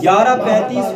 11:35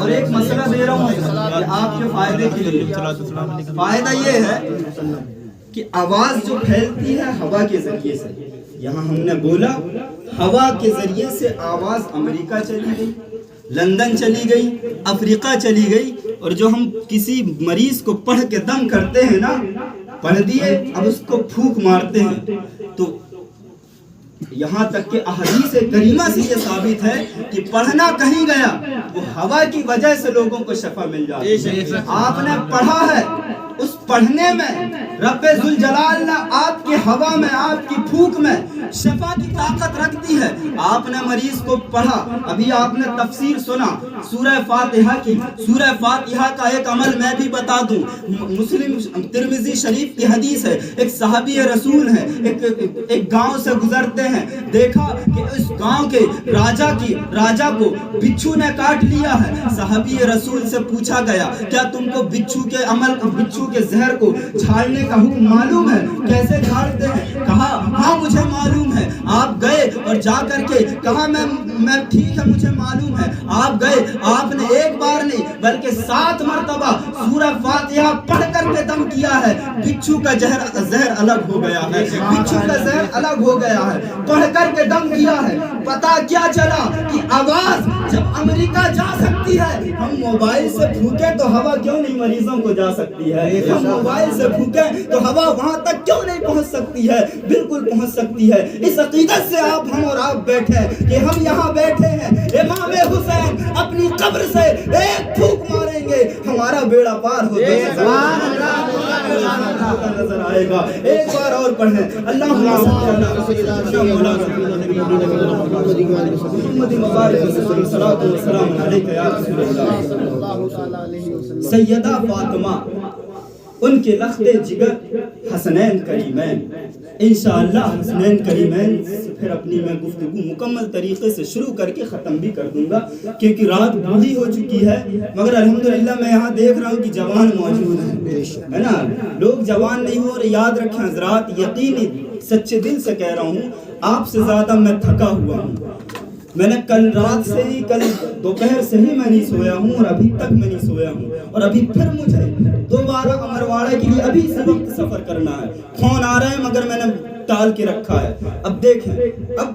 اور ایک مسئلہ دے رہا ہوں کہ آپ کے فائدے کے لیے. فائدہ یہ ہے کہ آواز جو پھیلتی ہے ہوا کے ذریعے سے. یہاں ہم نے بولا ہوا کے ذریعے سے آواز امریکہ چلی گئی, لندن چلی گئی, افریقہ چلی گئی, اور جو ہم کسی مریض کو پڑھ کے دم کرتے ہیں نا, پڑھ دیے اب اس کو پھونک مارتے ہیں, تو یہاں تک کہ احادیث کریمہ سے یہ ثابت ہے کہ پڑھنا کہیں گیا وہ ہوا کی وجہ سے لوگوں کو شفا مل جاتی ہے. آپ نے پڑھا ہے, اس پڑھنے میں رب ذوالجلال نے آپ کی ہوا میں, آپ کی پھونک میں شفا کی طاقت رکھتی ہے. آپ نے مریض کو پڑھا, ابھی آپ نے تفسیر سنا سورہ فاتحہ کی. سورہ فاتحہ کا ایک عمل میں بھی بتا دوں. مسلم ترمذی شریف کی حدیث ہے, ایک صحابی رسول ہے, ایک گاؤں سے گزرتے ہیں, دیکھا کہ اس گاؤں کے راجا کو بچھو نے کاٹ لیا ہے. صحابی رسول سے پوچھا گیا کیا تم کو بچھو کے زہر کو جھاڑنے کا حکم معلوم ہے, کیسے جھاڑتے ہیں؟ کہا ہاں مجھے معلوم ہے. آپ گئے اور جا کر کے کہا میں ٹھیک ہے مجھے معلوم ہے. آپ گئے, آپ نے ایک بار نہیں بلکہ 7 مرتبہ سورہ فاتحہ پڑھ کر کے دم کیا ہے. بچھو کا زہر الگ ہو گیا ہے, بچھو کا زہر الگ ہو گیا ہے, پڑھ کر کے دم کیا ہے. پتا کیا چلا کہ آواز جب امریکہ جا سکتی ہے, ہم موبائل سے پھونکیں تو ہوا کیوں نہیں مریضوں کو جا سکتی ہے؟ ہم موبائل سے پھونکیں تو ہوا وہاں تک کیوں نہیں پہنچ سکتی ہے؟ بالکل پہنچ سکتی ہے. اس عقیدت سے ہم اور آپ بیٹھے کہ ہم یہاں بیٹھے ہیں, امام حسین اپنی قبر سے ایک پھونک ماریں گے, ہمارا بیڑا پار ہو جائے گا, نظر آئے گا. ایک بار اور پڑھیں اللہم صلی علی سیدہ فاطمہ, ان کے لخت جگر حسنین کریمین. انشاءاللہ حسنین کریمین سے پھر اپنی میں گفتگو مکمل طریقے سے شروع کر کے ختم بھی کر دوں گا, کیونکہ رات بوڑھی ہو چکی ہے. مگر الحمدللہ میں یہاں دیکھ رہا ہوں کہ جوان موجود ہیں, ہے نا. لوگ جوان نہیں ہو رہے. یاد رکھیں حضرات, یقینی سچے دل سے کہہ رہا ہوں, آپ سے زیادہ میں تھکا ہوا ہوں. میں نے کل رات سے ہی, کل دوپہر سے ہی میں نہیں سویا ہوں, اور ابھی تک میں نہیں سویا ہوں. اور ابھی پھر مجھے دوبارہ امرواڑہ کے لیے ابھی سے وقت سفر کرنا ہے. فون آ رہے ہیں مگر میں نے ٹال کے رکھا ہے. اب دیکھیں, اب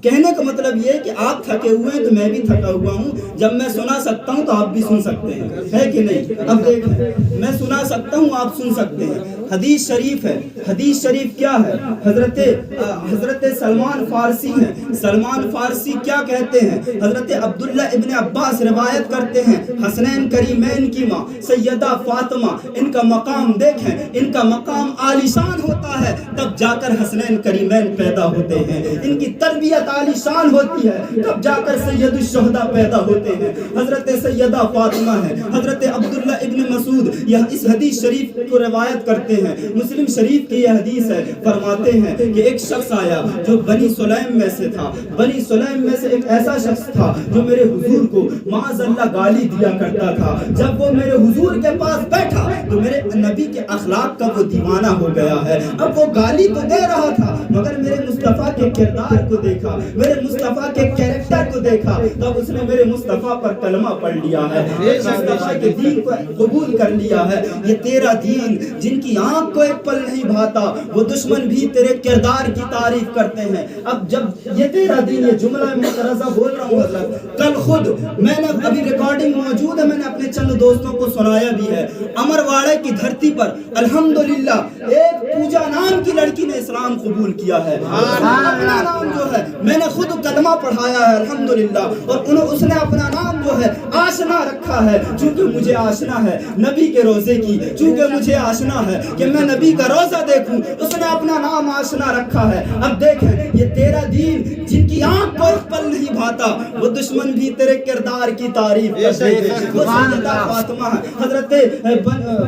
کہنے کا مطلب یہ ہے کہ آپ تھکے ہوئے ہیں تو میں بھی تھکا ہوا ہوں. جب میں سنا سکتا ہوں تو آپ بھی سن سکتے ہیں, ہے کہ نہیں؟ اب دیکھیں, میں سنا سکتا ہوں, آپ سن سکتے ہیں. حدیث شریف ہے. حدیث شریف کیا ہے؟ حضرت سلمان فارسی ہیں. سلمان فارسی کیا کہتے ہیں؟ حضرت عبداللہ ابن عباس روایت کرتے ہیں, حسنین کریمین کی ماں سیدہ فاطمہ, ان کا مقام دیکھیں, ان کا مقام عالیشان ہوتا ہے تب جا کر حسنین کریمین پیدا ہوتے ہیں. ان کی تربیت عالیشان ہوتی ہے تب جا کر سید الشہداء پیدا ہوتے ہیں. حضرت سیدہ فاطمہ ہے. حضرت عبداللہ ابن مسعود یہ اس حدیث شریف کو روایت کرتے ہیں. مسلم شریف کی یہ حدیث ہے, فرماتے ہیں کہ ایک شخص آیا جو بنی سلیم میں سے تھا. بنی سلیم میں سے ایک ایسا شخص تھا جو میرے حضور کو معاذ اللہ گالی دیا کرتا تھا. جب وہ میرے حضور کے پاس بیٹھا تو میرے نبی کے اخلاق کا وہ دیوانہ ہو گیا ہے. اب وہ گالی تو دے رہا تھا مگر میرے مصطفیٰ کے کردار کو دیکھا, میرے مصطفیٰ کے کیریکٹر کو دیکھا, تب اس نے میرے مصطفیٰ پر کلمہ پڑھ لیا ہے, مصطفیٰ کے دین کو قبول کر لیا ہے. یہ تیرا دین جن کی آنکھ کو ایک پل نہیں بھاتا, وہ دشمن بھی تیرے کردار کی تعریف کرتے ہیں. اب جب یہ تیرا دین, یہ جملہ میں طرزہ بول رہا ہوں حضرت, کل خود میں نے ابھی ریکارڈنگ موجود ہے, میں نے اپنے چند دوستوں کو سنایا بھی ہے. امرواڑہ کی دھرتی پر الحمدللہ ایک پوجا نام کی لڑکی نے اسلام قبول کیا ہے. اپنا نام جو ہے میں نے خود کلمہ پڑھایا ہے الحمدللہ, اور اس نے اپنا نام جو ہے آشنا رکھا ہے, چونکہ مجھے آشنا ہے نبی کے روزے کی, چونکہ مجھے آشنا ہے کہ میں نبی کا روزہ دیکھوں, اس نے اپنا نام آشنا رکھا ہے. اب دیکھیں, یہ تیرا دین جن کی آنکھ کو ایک پل نہیں بھاتا, وہ دشمن بھی تیرے کردار کی تعریف کرتے ہیں. وہ سیدہ فاطمہ ہے. حضرت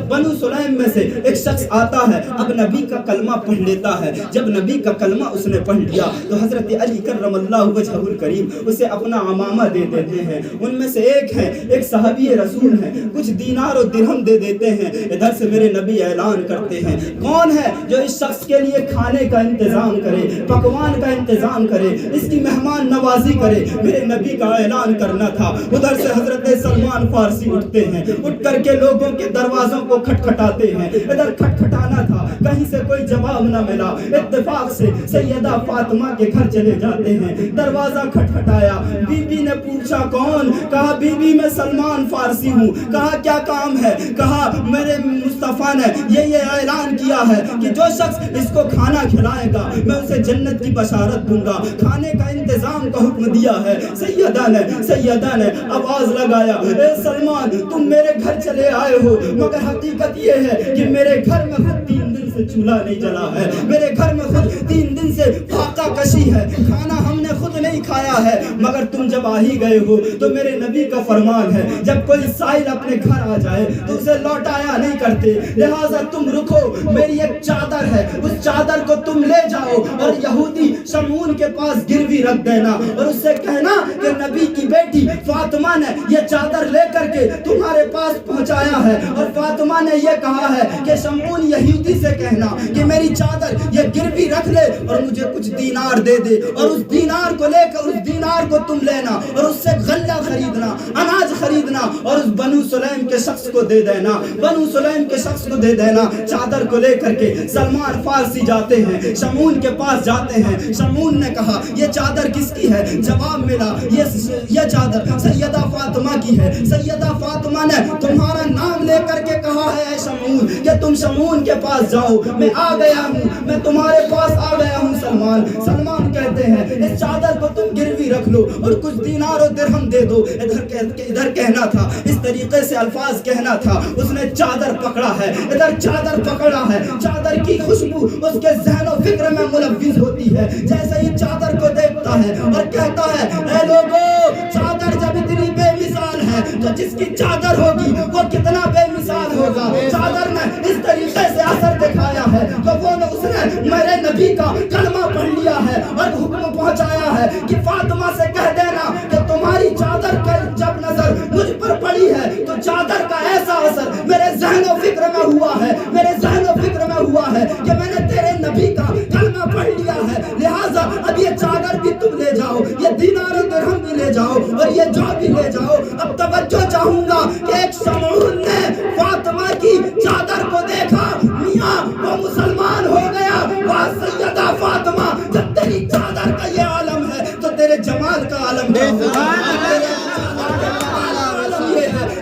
بنو سلیم میں سے ایک شخص آتا ہے, اب نبی کا کلمہ پڑھ لیتا ہے. جب نبی کا کلمہ اس نے پڑھ لیا تو حضرت علی کرم اللہ وجہہ الکریم اسے اپنا عمامہ دے دیتے ہیں. ان میں سے ایک ہے, ایک صحابی رسول ہیں, کچھ دینار و درہم دے دیتے ہیں. ادھر سے میرے نبی اعلان کرتے ہیں, کون ہے جو اس شخص کے لیے کھانے کا انتظام کرے, پکوان مہمان کا انتظام کرے, اس کی مہمان نوازی کرے. میرے نبی کا اعلان کرنا تھا. ادھر سے حضرت سلمان فارسی اٹھتے ہیں, اٹھ کر کے لوگوں کے دروازوں کو کھٹکھٹاتے ہیں. ادھر کھٹکھٹانا تھا, کہیں سے کوئی جواب نہ ملا. اتفاق سے سیدہ فاطمہ کے گھر چلے جاتے ہیں. دروازہ کھٹکھٹایا, بی بی نے پوچھا کون؟ کہا بی بی میں سلمان فارسی ہوں. کہا کیا کام ہے؟ کہا میرے مصطفیٰ نے یہ اعلان کیا ہے کہ جو شخص اس کو کھانا کھلائے گا میں اسے جنت کی بشارت دوں گا. کھانے کا انتظام کا حکم دیا ہے. سیدہ نے آواز لگایا, اے سلمان تم میرے گھر چلے آئے ہو, مگر حقیقت یہ ہے کہ میرے گھر میں خود 3 دن سے چولہا نہیں جلا ہے. میرے گھر میں خود 3 دن سے فاقہ کشی ہے. کھانا ہم نے خود نہیں کھایا ہے, مگر تم جب آ ہی گئے ہو تو میرے نبی کا فرمان ہے جب کوئی سائل اپنے گھر آ جائے تو اسے لوٹایا نہیں کرتے. لہٰذا تم رکو, میری ایک چادر ہے, اس چادر کو تم لے جاؤ اور یہودی شمعون کے پاس گروی رکھ دینا اور اس سے کہنا کہ نبی کی بیٹی فاطمہ نے یہ چادر لے کر کے تمہارے پاس پہنچایا ہے, اور فاطمہ نے یہ کہا ہے کہ شمعون یہودی سے کہنا کہ میری چادر یہ گروی رکھ لے اور مجھے کچھ دینار دے دے, اور اس دینار کو لے کر اس دینار کو تم لینا اور اس سے غلہ خریدنا, اناج خریدنا اور اس بنو سلیم کے شخص کو دے دینا. بنو سلیم کے شخص کو دے دینا. چادر کو لے کر کے سلمان فارسی جاتے ہیں, شمعون کے پاس جاتے ہیں. شمعون نے کہا یہ چادر کس کی ہے؟ جواب ملا یہ چادر سیدہ فاطمہ کی ہے. سیدہ فاطمہ نے تمہارا نام لے کر کے کہا ہے اے شمعون کہ تم شمعون کے پاس جاؤ, میں آ گیا ہوں, میں تمہارے پاس آ گیا ہوں. سلمان کہتے ہیں اس چادر کو تم گروی رکھ لو اور کچھ دینار و درہم دے دو. ادھر کہنا تھا, اس طریقے سے الفاظ کہنا تھا. اس نے چادر پکڑا ہے, ادھر چادر پکڑا ہے. چادر کی خوشبو اس کے ذہن و فکر میں ملوث ہوتی ہے. جیسے ہی چادر کو دیکھتا ہے اور کہتا ہے اے لوگو, چادر جب اتنی بے مثال ہے تو جس کی چادر ہوگی وہ کتنا بے مثال ہوگا. چادر نے اس طریقے سے اثر دکھایا ہے تو اس نے میرے نبی کا کلمہ پڑھ لیا ہے اور حکم پہنچایا ہے کہ فاطمہ سے کہہ دینا کہ تمہاری چادر کا جب نظر مجھ پر پڑی ہے تو چادر کا ایسا اثر میرے ذہن و فکر میں ہوا ہے, میرے ذہن و فکر میں ہوا ہے کہ میں نے تیرے نبی کا کلمہ پڑھ لیا ہے. لہٰذا اب یہ چادر بھی تم لے جاؤ, یہ دینار و درہم بھی لے جاؤ اور یہ جو بھی لے جاؤ. اب توجہ چاہوں گا کہ ایک شمعون نے فاطمہ کی چادر کو دیکھا, میاں وہ مسلمان ہو گیا. واہ سیدہ فاطمہ, جب تیری چادر کا یہ عالم ہے تو تیرے جمال کا عالم کیا ہوگا؟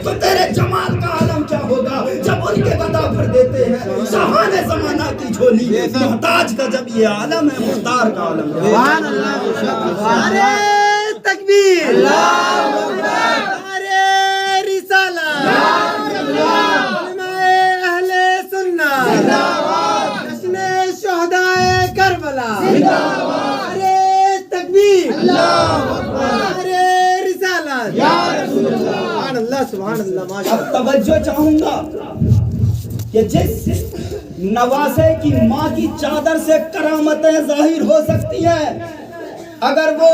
تو تیرے جمال کا عالم کیا ہوگا جب ان کے گدا بھر دیتے ہیں شاہان زمانہ کی جھولی. محتاج کا جب یہ عالم ہے, مختار کا عالم ہے. سبحان اللہ, نعرہ تکبیر, اللہ اکبر, نعرہ رسالت, علماء اہل سنت زندہ باد, جشن شہدائے کربلا زندہ باد, نعرہ تکبیر, اللہ اکبر, نعرہ رسالت یا رسول اللہ. سبحان اللہ, سبحان اللہ, ماشاء اللہ. اب توجہ چاہوں گا کہ جس نواسے کی ماں کی چادر سے کرامتیں ظاہر ہو سکتی ہیں, اگر وہ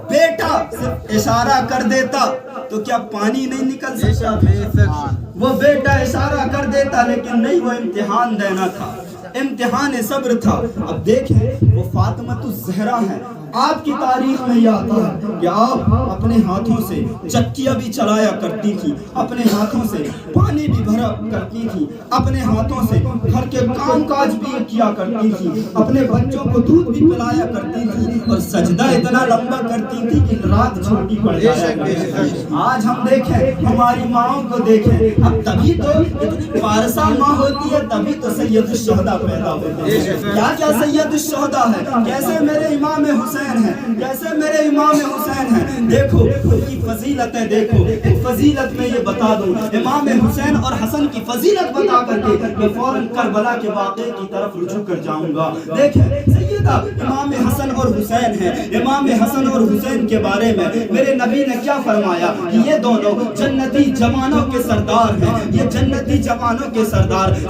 بیٹا صرف اشارہ کر دیتا تو کیا پانی نہیں نکل سکتا؟ وہ بیٹا اشارہ کر دیتا, لیکن نہیں, وہ امتحان دینا تھا, امتحان صبر تھا. اب دیکھیں وہ فاطمہ الزہرا ہیں. آپ کی تاریخ میں یہ آتا ہے کہ آپ اپنے ہاتھوں سے چکیاں بھی چلایا کرتی تھی, اپنے ہاتھوں سے پانی بھی بھرا کرتی تھی, اپنے ہاتھوں سے گھر کے کام کاج بھی کیا کرتی تھی, اپنے بچوں کو دودھ بھی پلایا کرتی تھی, اور سجدہ اتنا لمبا کرتی تھی کہ رات چھوٹی پڑ جایا کرتی تھی. آج ہم دیکھیں ہماری ماؤں کو دیکھیں, اب تبھی تو اتنی پارسا ماں ہوتی ہے, تبھی تو سید الشہداء پیدا ہوتے ہیں. کیا سید الشہداء ہے, کیسے میرے امام حسین ہیں, کیسے میرے امام حسین ہیں. دیکھو ان کی فضیلتیں, دیکھو ایک فضیلت میں یہ بتا دوں, امام حسین اور حسن کی فضیلت بتا کر کے میں فوراً کربلا کے واقعے کی طرف رجوع کر جاؤں گا. دیکھیں سیدہ امام حسن اور حسین ہیں. امام حسن اور حسین کے بارے میں میرے نبی نے کیا فرمایا کہ یہ دونوں جنتی جوانوں کے سردار ہیں. یہ جنتی جوانوں کے سردار